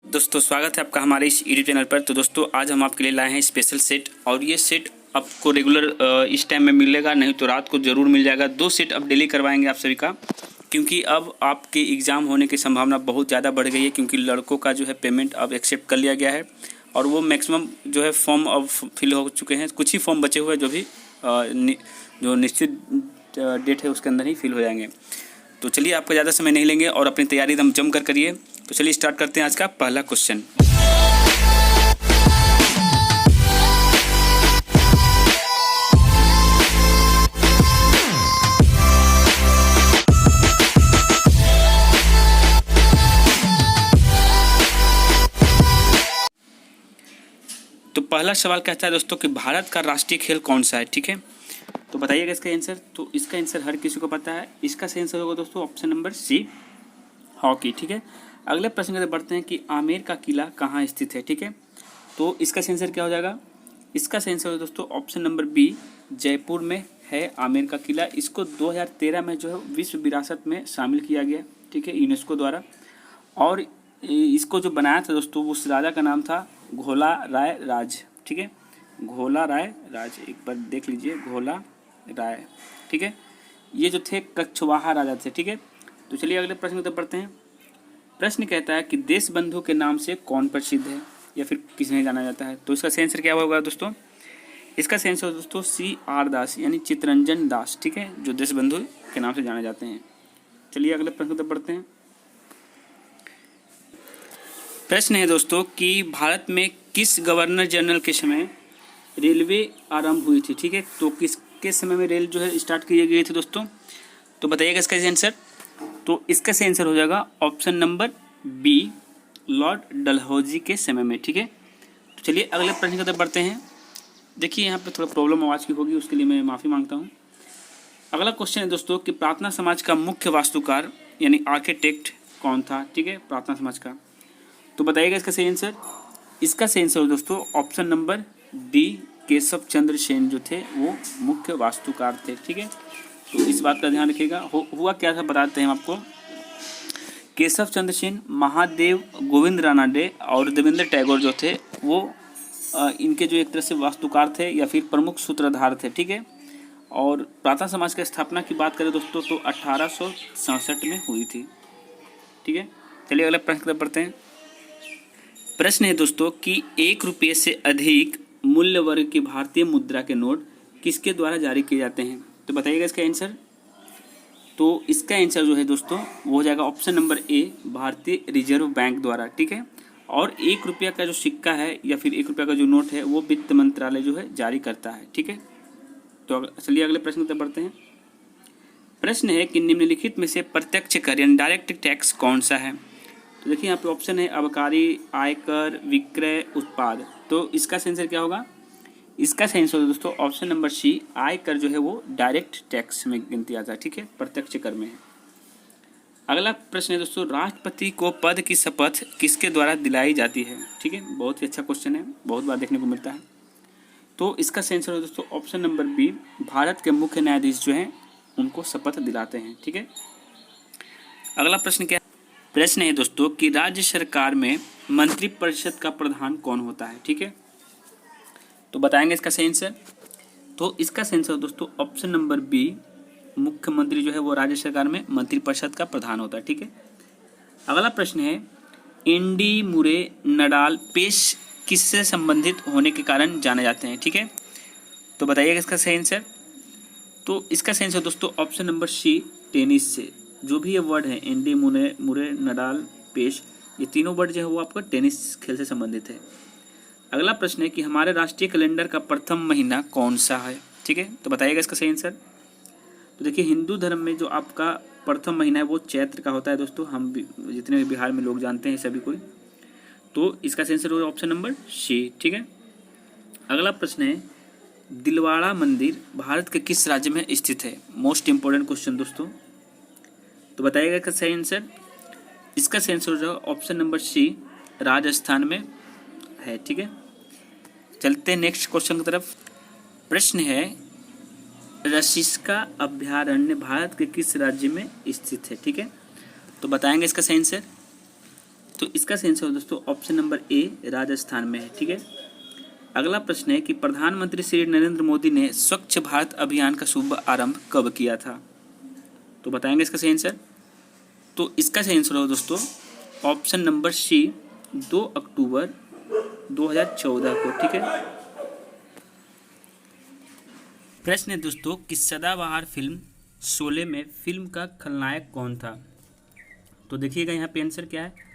दोस्तों स्वागत है आपका हमारे इस यूट्यूब चैनल पर। तो दोस्तों आज हम आपके लिए लाए हैं स्पेशल सेट, और ये सेट आपको रेगुलर इस टाइम में मिलेगा, नहीं तो रात को ज़रूर मिल जाएगा। 2 सेट अब डेली करवाएंगे आप सभी का, क्योंकि अब आपके एग्ज़ाम होने की संभावना बहुत ज़्यादा बढ़ गई है, क्योंकि लड़कों का जो है पेमेंट अब एक्सेप्ट कर लिया गया है और वो मैक्सिमम जो है फॉर्म अब फिल हो चुके हैं। कुछ ही फॉर्म बचे हुए हैं जो भी जो निश्चित डेट है उसके अंदर ही फिल हो जाएंगे। तो चलिए आपका ज़्यादा समय नहीं लेंगे और अपनी तैयारी एकदम जम कर करिए। तो चलिए स्टार्ट करते हैं आज का पहला क्वेश्चन। तो पहला सवाल कहता है दोस्तों कि भारत का राष्ट्रीय खेल कौन सा है। ठीक है, तो बताइएगा इसका आंसर। तो इसका आंसर हर किसी को पता है। इसका सही आंसर होगा दोस्तों ऑप्शन नंबर सी, हॉकी। ठीक है, अगले प्रश्न की तरफ बढ़ते हैं कि आमेर का किला कहाँ स्थित है। ठीक है, तो इसका सही आंसर क्या हो जाएगा। इसका सही आंसर दोस्तों ऑप्शन नंबर बी, जयपुर में है आमेर का किला। इसको 2013 में जो है विश्व विरासत में शामिल किया गया, ठीक है, यूनेस्को द्वारा। और इसको जो बनाया था दोस्तों उस राजा का नाम था घोला राय राज। ठीक है, घोला राय राज, एक बार देख लीजिए, घोला राय। ठीक है, ये जो थे कछवाहा राजा थे। ठीक है, तो चलिए अगले प्रश्न की तरफ बढ़ते हैं। प्रश्न कहता है कि देश बंधु के नाम से कौन प्रसिद्ध है या फिर किस नहीं जाना जाता है। तो इसका सही आंसर क्या होगा दोस्तों। इसका सही आंसर दोस्तों CR दास यानी चित्तरंजन दास। ठीक है, जो देश बंधु के नाम से जाने जाते हैं। चलिए अगले प्रश्न की तरफ बढ़ते हैं। प्रश्न है दोस्तों कि भारत में किस गवर्नर जनरल के समय रेलवे आरंभ हुई थी। ठीक है, तो किसके समय में रेल जो है स्टार्ट की गई थी दोस्तों। तो बताइएगा इसका आंसर। तो इसका सही आंसर हो जाएगा option number B, Lord Dalhousie के समय में। ठीक है, तो चलिए अगले प्रश्न की तरफ बढ़ते हैं। देखिए यहाँ पे थोड़ा प्रॉब्लम आवाज़ की होगी, उसके लिए मैं माफ़ी मांगता हूँ। अगला क्वेश्चन है दोस्तों कि प्रार्थना समाज का मुख्य वास्तुकार यानी आर्किटेक्ट कौन था। ठीक है, प्रार्थना समाज का। तो बताइएगा इसका सही आंसर। इसका सही आंसर दोस्तों option number D, Keshav Chandra Sen जो थे वो मुख्य वास्तुकार थे। ठीक है, तो इस बात का ध्यान रखिएगा। हुआ क्या था बताते हैं हम आपको। केशव चंद्र सेन, महादेव गोविंद रानाडे और देवेंद्र टैगोर जो थे वो इनके जो एक तरह से वास्तुकार थे या फिर प्रमुख सूत्रधार थे। ठीक है, और प्रार्थना समाज की स्थापना की बात करें दोस्तों तो 1867 में हुई थी। ठीक है, चलिए अगला प्रश्न की तरफ बढ़ते हैं। प्रश्न है दोस्तों कि 1 रुपये से अधिक मूल्य वर्ग की भारतीय मुद्रा के नोट किसके द्वारा जारी किए जाते हैं। तो बताइएगा इसका आंसर। तो इसका आंसर जो है दोस्तों वो हो जाएगा ऑप्शन नंबर ए, भारतीय रिजर्व बैंक द्वारा। ठीक है, और 1 रुपया का जो सिक्का है या फिर 1 रुपया का जो नोट है वो वित्त मंत्रालय जो है जारी करता है। ठीक है, तो चलिए अगले प्रश्न की तरफ बढ़ते हैं। प्रश्न है कि निम्नलिखित में से प्रत्यक्ष कर यानी डायरेक्ट टैक्स कौन सा है। तो देखिए यहाँ पे ऑप्शन है आबकारी, आयकर, विक्रय, उत्पाद। तो इसका सही आंसर क्या होगा। इसका सही आंसर दोस्तों ऑप्शन नंबर सी, आयकर जो है वो डायरेक्ट टैक्स में गिनती आता है। ठीक है, प्रत्यक्ष कर में है। अगला प्रश्न है दोस्तों, राष्ट्रपति को पद की शपथ किसके द्वारा दिलाई जाती है। ठीक है, बहुत ही अच्छा क्वेश्चन है, बहुत बार देखने को मिलता है। तो इसका सही आंसर दोस्तों ऑप्शन नंबर बी, भारत के मुख्य न्यायाधीश जो हैं उनको शपथ दिलाते हैं। ठीक है, अगला प्रश्न क्या प्रश्न है दोस्तों कि राज्य सरकार में मंत्रिपरिषद का प्रधान कौन होता है। ठीक है, तो बताएंगे इसका सही आंसर। तो इसका सही आंसर दोस्तों ऑप्शन नंबर बी, मुख्यमंत्री जो है वो राज्य सरकार में मंत्रिपरिषद का प्रधान होता है। ठीक है, अगला प्रश्न है एंडी मुरे नडाल पेश किससे संबंधित होने के कारण जाने जाते हैं। ठीक है, तो बताइएगा इसका सही आंसर। तो इसका सही आंसर दोस्तों ऑप्शन नंबर सी, टेनिस से। जो भी ये वर्ड है एंडी मुरे नडाल पेश, ये तीनों वर्ड जो है वो आपका टेनिस खेल से संबंधित है। अगला प्रश्न है कि हमारे राष्ट्रीय कैलेंडर का प्रथम महीना कौन सा है। ठीक है, तो बताइएगा इसका सही आंसर। तो देखिए हिंदू धर्म में जो आपका प्रथम महीना है वो चैत्र का होता है दोस्तों। हम जितने भी बिहार में लोग जानते हैं सभी कोई। तो इसका सही आंसर होगा ऑप्शन नंबर सी। ठीक है, अगला प्रश्न है दिलवाड़ा मंदिर भारत के किस राज्य में स्थित है। मोस्ट इंपॉर्टेंट क्वेश्चन दोस्तों। तो बताइएगा इसका सही आंसर। इसका सही आंसर हो जाएगा ऑप्शन नंबर सी, राजस्थान में है। ठीक है, चलते हैं नेक्स्ट क्वेश्चन की तरफ। प्रश्न है रसिस्का अभयारण्य भारत के किस राज्य में स्थित है। ठीक है, तो बताएंगे इसका सही आंसर। तो इसका सही आंसर दोस्तों ऑप्शन नंबर ए राजस्थान में है। ठीक है, अगला प्रश्न है कि प्रधानमंत्री श्री नरेंद्र मोदी ने स्वच्छ भारत अभियान का शुभ आरंभ कब किया था? तो बताएंगे इसका सही आंसर। तो इसका सही आंसर होगा दोस्तों ऑप्शन नंबर सी 2 अक्टूबर 2014 को। ठीक है, प्रश्न है दोस्तों कि सदाबहार फिल्म शोले में फिल्म का खलनायक कौन था? तो देखिएगा यहाँ पे आंसर क्या है,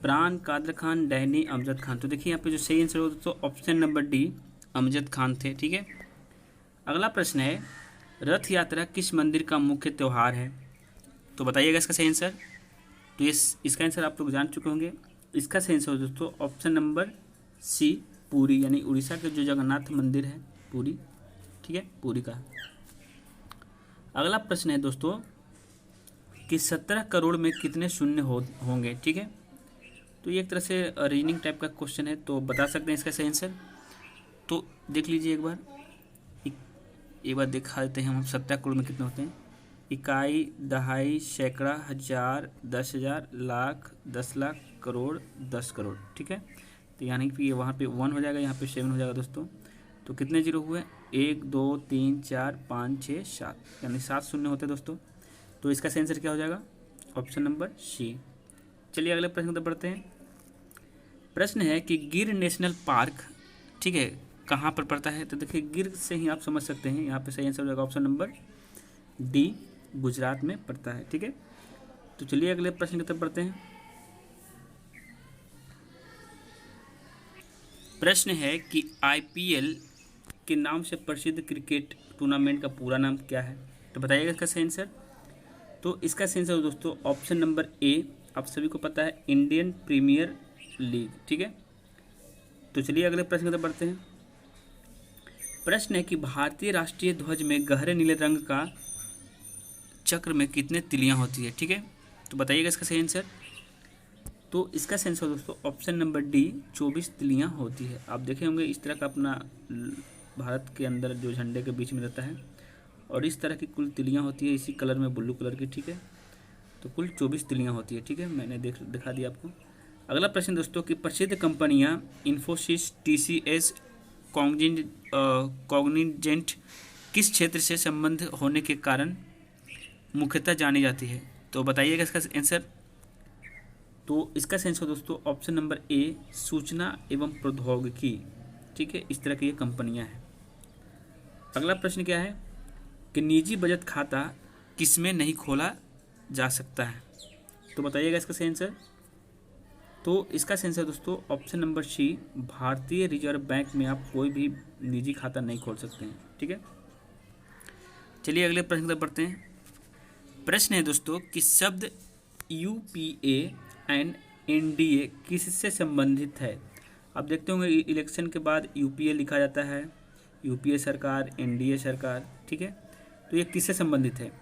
प्राण, कादर खान, डैनी, अमजद खान। तो देखिए यहाँ पे जो सही आंसर होगा दोस्तों option number D Amjad Khan थे। ठीक है, अगला प्रश्न है रथ यात्रा किस मंदिर का मुख्य त्यौहार है? तो बताइएगा इसका सही आंसर। तो इसका आंसर आप लोग जान चुके होंगे। इसका सही आंसर दोस्तों ऑप्शन नंबर सी पुरी, यानी उड़ीसा के जो जगन्नाथ मंदिर है पुरी। ठीक है, पुरी का। अगला प्रश्न है दोस्तों कि 17 करोड़ में कितने शून्य होंगे? ठीक है, तो ये एक तरह से रीजनिंग टाइप का क्वेश्चन है, तो बता सकते हैं इसका सही आंसर। तो देख लीजिए एक बार दिखा देते हैं हम 17 करोड़ में कितने होते हैं। इकाई, दहाई, सैकड़ा, हजार, 10,000, लाख, 10 लाख, करोड़, 10 करोड़। ठीक है, तो यानी कि वहाँ पे 1 हो जाएगा, यहाँ पे 7 हो जाएगा दोस्तों। तो कितने जीरो हुए? 1 2 3 4 5 6 7, यानी 7 शून्य होते हैं दोस्तों। तो इसका सही आंसर क्या हो जाएगा? Option number C. चलिए अगले प्रश्न पर बढ़ते हैं। प्रश्न है कि गिर नेशनल पार्क, ठीक है, कहाँ पर पड़ता है? तो देखिए गिर से ही आप समझ सकते हैं, यहाँ पे सही आंसर हो जाएगा ऑप्शन नंबर डी, गुजरात में पड़ता है। ठीक है, तो चलिए अगले प्रश्न की तरफ बढ़ते हैं। प्रश्न है कि आईपीएल के नाम से प्रसिद्ध क्रिकेट टूर्नामेंट का पूरा नाम क्या है? तो बताइएगा इसका सही आंसर। तो इसका सही आंसर दोस्तों ऑप्शन नंबर ए, आप सभी को पता है, इंडियन प्रीमियर लीग। ठीक है, तो चलिए अगले प्रश्न की तरफ बढ़ते हैं। प्रश्न है कि भारतीय राष्ट्रीय ध्वज में गहरे नीले रंग का चक्र में कितने तिलियां होती है? ठीक है, तो बताइएगा इसका सही आंसर। तो इसका सही आंसर दोस्तों ऑप्शन नंबर डी 24 तिलियां होती है। आप देखे होंगे इस तरह का अपना भारत के अंदर जो झंडे के बीच में रहता है, और इस तरह की कुल तिलियां होती है इसी कलर में, ब्लू कलर की। ठीक है, तो कुल 24 तिलियां होती है। ठीक है, मैंने दिखा दिया आपको। अगला प्रश्न दोस्तों कि प्रसिद्ध कंपनियां इन्फोसिस, टीसीएस, कॉग्निजेंट किस क्षेत्र से संबंध होने के कारण मुख्यतः जानी जाती है? तो बताइएगा इसका आंसर। तो इसका आंसर दोस्तों ऑप्शन नंबर ए, सूचना एवं प्रौद्योगिकी। ठीक है, इस तरह की ये कंपनियां हैं। अगला प्रश्न क्या है कि निजी बचत खाता किसमें नहीं खोला जा सकता है? तो बताइएगा इसका सही आंसर। तो इसका सही आंसर दोस्तों ऑप्शन नंबर सी, भारतीय रिजर्व बैंक में आप कोई भी निजी खाता नहीं खोल सकते हैं। ठीक है, चलिए अगले प्रश्न तक बढ़ते हैं। प्रश्न है दोस्तों कि शब्द यूपीए एंड एनडीए किससे संबंधित है? आप देखते होंगे इलेक्शन के बाद यूपीए लिखा जाता है, यूपीए सरकार, एनडीए सरकार। ठीक है, तो ये किससे संबंधित है?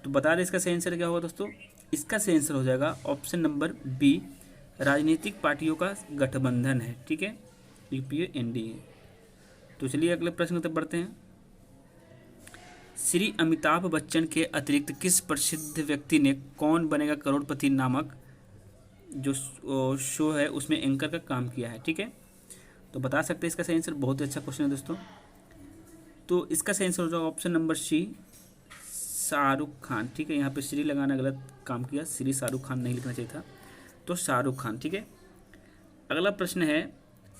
तो बता दें इसका सही आंसर क्या होगा दोस्तों। इसका सही आंसर हो जाएगा ऑप्शन नंबर बी, राजनीतिक पार्टियों का गठबंधन है। ठीक है, यूपीए एनडीए। तो चलिए अगले प्रश्न तक बढ़ते हैं। श्री अमिताभ बच्चन के अतिरिक्त किस प्रसिद्ध व्यक्ति ने कौन बनेगा करोड़पति नामक जो शो है उसमें एंकर का काम किया है? ठीक है, तो बता सकते हैं इसका सही आंसर। बहुत ही अच्छा क्वेश्चन है दोस्तों। तो इसका सही आंसर हो जाएगा option number C, Shahrukh Khan. ठीक है, यहाँ पे श्री लगाना गलत काम किया, श्री शाहरुख खान नहीं लिखना चाहिए था, तो शाहरुख खान। ठीक है, अगला प्रश्न है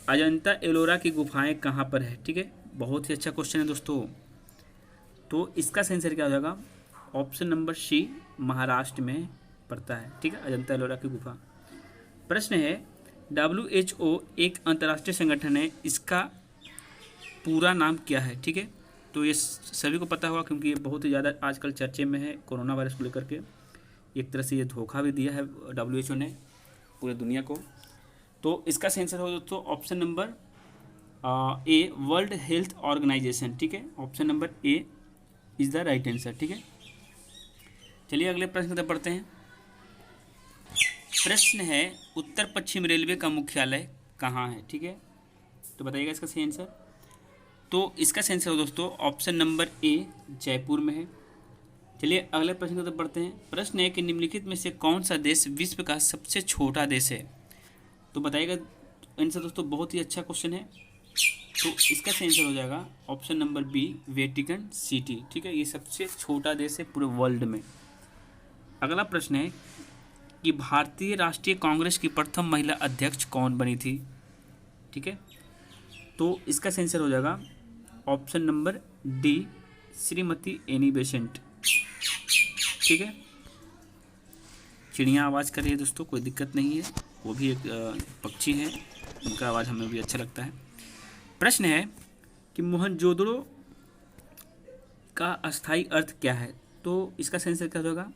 अजंता एलोरा की गुफाएं कहाँ पर है? ठीक है, बहुत ही अच्छा क्वेश्चन है दोस्तों। तो इसका सही आंसर क्या हो जाएगा? ऑप्शन नंबर सी, महाराष्ट्र में पड़ता है। ठीक है, अजंता एलोरा की गुफा। प्रश्न है WHO एक अंतर्राष्ट्रीय संगठन है, इसका पूरा नाम क्या है? ठीक है, तो ये सभी को पता होगा क्योंकि ये बहुत ही ज़्यादा आजकल चर्चे में है कोरोना वायरस को लेकर के। एक तरह से ये धोखा भी दिया है WHO ने पूरे दुनिया को। तो इसका सही आंसर हो दोस्तों option number A, world health organisation. ठीक है, option number A is the right answer. ठीक है, चलिए अगले प्रश्न तक पढ़ते हैं। प्रश्न है उत्तर पश्चिम रेलवे का मुख्यालय कहाँ है? ठीक है, तो बताइएगा इसका सही आंसर। तो इसका सही आंसर हो दोस्तों ऑप्शन नंबर ए, जयपुर में है। चलिए अगले प्रश्न की तरफ बढ़ते हैं। प्रश्न है कि निम्नलिखित में से कौन सा देश विश्व का सबसे छोटा देश है? तो बताइएगा आंसर दोस्तों, बहुत ही अच्छा क्वेश्चन है। तो इसका सही आंसर हो जाएगा option number B, Vatican City. ठीक है, ये सबसे छोटा देश है पूरे वर्ल्ड में। अगला प्रश्न है कि भारतीय राष्ट्रीय कांग्रेस की प्रथम महिला अध्यक्ष कौन बनी थी? ठीक है, तो इसका सही आंसर हो जाएगा option number D, Shrimati Annie Besant. ठीक है, चिड़िया आवाज़ कर रही है दोस्तों, कोई दिक्कत नहीं है, वो भी एक पक्षी है, उनका आवाज़ हमें भी अच्छा लगता है। प्रश्न है कि मोहनजोदड़ो का अस्थायी अर्थ क्या है? तो इसका सही आंसर क्या होगा?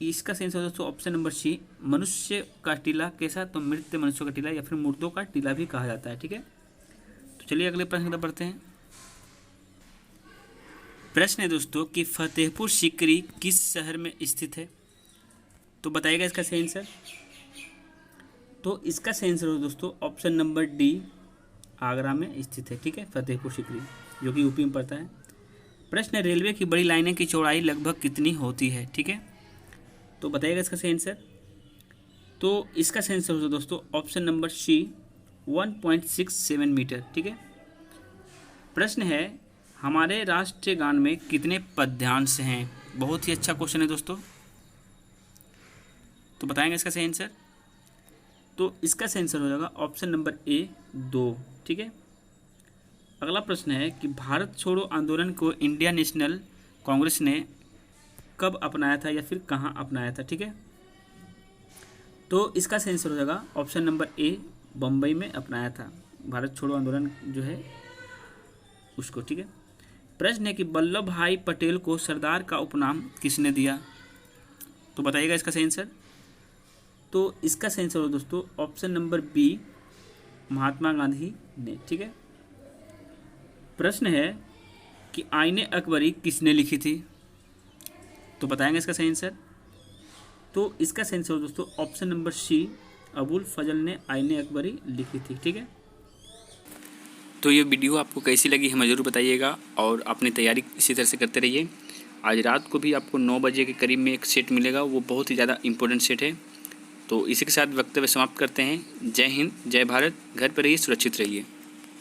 इसका सही आंसर दोस्तों ऑप्शन नंबर सी, मनुष्य का टीला। कैसा? तो मृत मनुष्य का टीला या फिर मुर्दों का टीला भी कहा जाता है। ठीक है, तो चलिए अगले प्रश्न की तरफ बढ़ते हैं। प्रश्न है दोस्तों कि फतेहपुर सीकरी किस शहर में स्थित है? तो बताइएगा इसका सही आंसर। तो इसका सही आंसर हो दोस्तों ऑप्शन नंबर डी, आगरा में स्थित है। ठीक है, फतेहपुर सीकरी जो कि यूपी में पड़ता है। प्रश्न है रेलवे की बड़ी लाइनें की चौड़ाई लगभग कितनी होती है? ठीक है, तो बताइएगा इसका सही आंसर। तो इसका सही आंसर हो दोस्तों ऑप्शन नंबर सी, 1.67 मीटर। ठीक है, प्रश्न है हमारे राष्ट्रीय गान में कितने पद्यांश हैं? बहुत ही अच्छा क्वेश्चन है दोस्तों, तो बताएंगे इसका सही आंसर। तो इसका सही आंसर हो जाएगा ऑप्शन नंबर ए, 2। ठीक है, अगला प्रश्न है कि भारत छोड़ो आंदोलन को इंडियन नेशनल कांग्रेस ने कब अपनाया था या फिर कहाँ अपनाया था? ठीक है, तो इसका सही आंसर हो जाएगा ऑप्शन नंबर ए, बम्बई में अपनाया था भारत छोड़ो आंदोलन जो है उसको। ठीक है, प्रश्न है कि वल्लभ भाई पटेल को सरदार का उपनाम किसने दिया? तो बताइएगा इसका सही आंसर। तो इसका सही आंसर हो दोस्तों option number B, Mahatma Gandhi ने। ठीक है, प्रश्न है कि आईने अकबरी किसने लिखी थी? तो बताएंगे इसका सही आंसर। तो इसका सही आंसर हो दोस्तों ऑप्शन नंबर सी, अबुल फजल ने आईने अकबरी लिखी थी। ठीक है, तो ये वीडियो आपको कैसी लगी हमें ज़रूर बताइएगा और अपनी तैयारी इसी तरह से करते रहिए। आज रात को भी आपको 9 बजे के करीब में एक सेट मिलेगा, वो बहुत ही ज़्यादा इंपॉर्टेंट सेट है। तो इसी के साथ वक्तव्य समाप्त करते हैं। जय हिंद, जय भारत, घर पर रहिए, सुरक्षित रहिए।